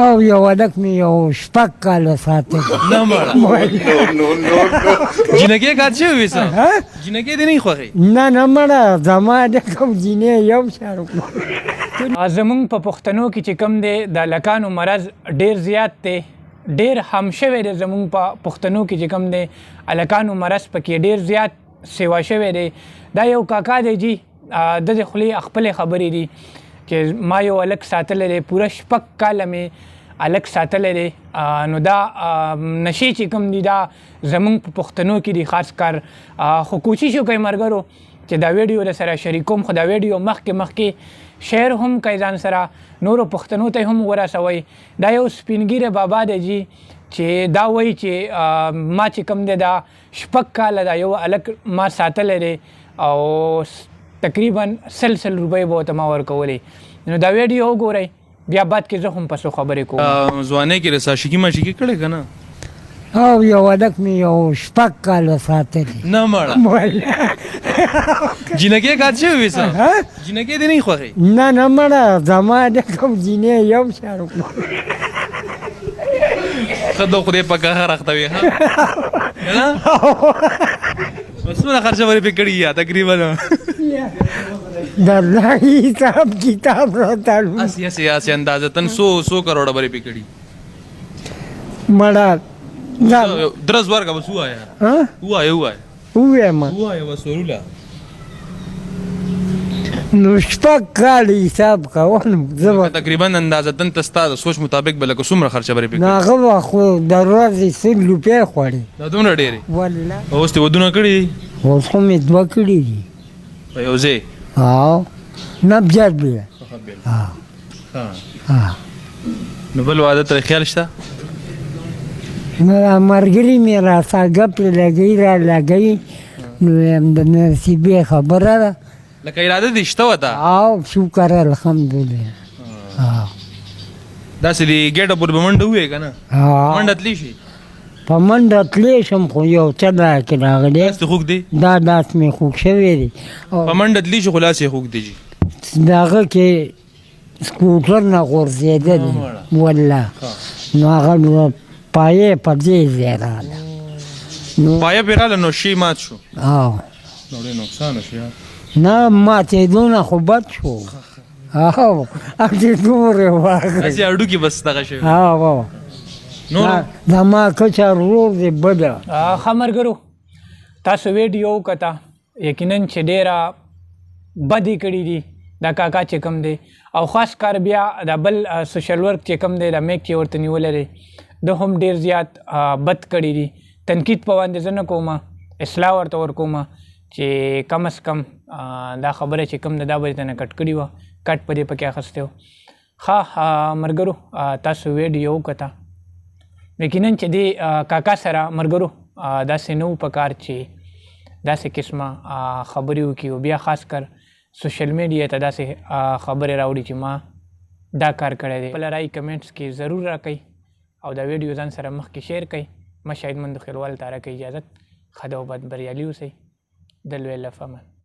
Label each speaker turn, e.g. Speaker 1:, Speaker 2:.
Speaker 1: او یو هلک مې یو 6 کاله ساتلی.
Speaker 2: نه مړه جینکۍ کار شوی وي څه جینکۍ دې نه خوښوي؟
Speaker 1: نه نه مړه زما د کوم جینۍ یو شان
Speaker 3: زمونږ په پښتنو کې چې کوم دی د هلکانو مرض ډېر زیات دی، ډېر هم شوی دی. زمونږ په پښتنو کې چې کوم دی هلکانو مرض پکې ډېر زیات سیوا شوی دی. دا یو کاکا دی جي د دې خولې خپلې خبرې دي چې ما یو هلک ساتلی دی، پوره 6 کاله مې هلک ساتلی دی. نو دا نشې چې کوم دي دا زمونږ په پښتنو کې دي خاص کار. خو کوشش وکړئ ملګرو چې دا ویډیو درسره شریکوم، خو دا ویډیو مخکې شیر هم کوئ ځان سره، نورو پښتنو ته هم ورسوئ. دا یو سپینګیره بابا دی جي چې دا وایي چې ما چې کوم دی دا 6 کاله دا یو هلک ما ساتلی دی او تقریبا 100 روپۍ به ورته ما ورکولې. نو دا ویډیو وګورئ، بیا بعد کې زه هم پسو خبرې کوم.
Speaker 2: ځوانۍ کې رسا شیکي ماشیکي کړې که نه؟
Speaker 1: او یو هلک مې یو 6 کاله ساتلی.
Speaker 2: نه مړه جینکۍ کار شوی وي څه جینکۍ دې نه خوښوي؟
Speaker 1: نه نه مړه زما د کوم جینۍ یو شان
Speaker 2: ښه د خدای په قهر اخته وي ښه نه څومره خرچه ورې پرې کړي یا تقریبا
Speaker 1: د الله حساب کتاب راته
Speaker 2: اسې اندازتن 100 کروڑه ورې پرې کړي
Speaker 1: مړه
Speaker 2: درز ورکه بس ووایه
Speaker 1: ووایم
Speaker 2: بس وروله
Speaker 1: نو 6 کاله حساب کوم
Speaker 2: تقریبا اندازتن ته ستا د سوچ مطابق به لکه څومره خرچه ورې پرې کړي؟
Speaker 1: نو هغه به خو د ورځې 100 روپۍ خوړې.
Speaker 2: دا دومره ډېرې؟
Speaker 1: والله
Speaker 2: اوس دې ودونه کړي دي؟
Speaker 1: اوس خو مې 2 کړي دي.
Speaker 2: په یو ځای؟
Speaker 1: نه بیا بیا
Speaker 2: نو بل واده ته خیال شته؟
Speaker 1: ملګري مې راسره ګپې لګوي نو د نصیبې خبره ده.
Speaker 2: لکه اراده دې شته وه ته؟
Speaker 1: او شکر الحمدلله.
Speaker 2: داسې دې ګېټه پورې به منډه ووایې که نه؟ منډه تللی شي؟
Speaker 1: په منډه تللی شم خو یو څه راکې راغلی
Speaker 2: لاس دې خوږ دی؟
Speaker 1: دا لاس مې خوږ شوی دی.
Speaker 2: په منډه تللی شي خو لاس یې خوږ دی جي؟
Speaker 1: د هغه کې سکوټر نه غورځېدلی والله. نو هغه پایې په دې ځای راغله.
Speaker 2: پایه پرې راغله نو شی مات شو؟
Speaker 1: نو
Speaker 2: ډېر نقصانه شو یا؟
Speaker 1: نه ماتېدو نه خو بد شو. هغې نورې واغی
Speaker 2: داسې هډوکي بس دغه شوي
Speaker 1: زما کچه ورور دی بده.
Speaker 3: ښه ملګرو تاسو ویډیو وکته، یقینا چې ډېره بدې کړي دي دا کاکا چې کوم دی، او خاص کار بیا دا بل سوشل ورک چې کوم دی دا میک چې ورته نیولی دی ده هم ډېر زیات بد کړي دي. تنقید په باندې زه نه کومه، اصلاح ورته ورکومه چې کم از کم دا خبره چې کوم ده دا به یې ته نه کټ کړي وه، کټ په دې پکې اخیستی و. ښه ملګرو تاسو ویډیو وکته، یقینا چې دې کاکا سره ملګرو داسې نه و په کار چې داسې قسمه خبرې وکړي، او بیا خاص کر سوشل میډیا ته داسې خبرې راوړي چې ما دا کار کړی دی. خپله رای کمنټس کې ضرور راکئ او دا ویډیو ځان سره مخکې شیر کئ. ما شاهد مند خیلوال ته راکئ اجازت. ښه ده او بد بریالي اوسئ. د لوی الله په امان.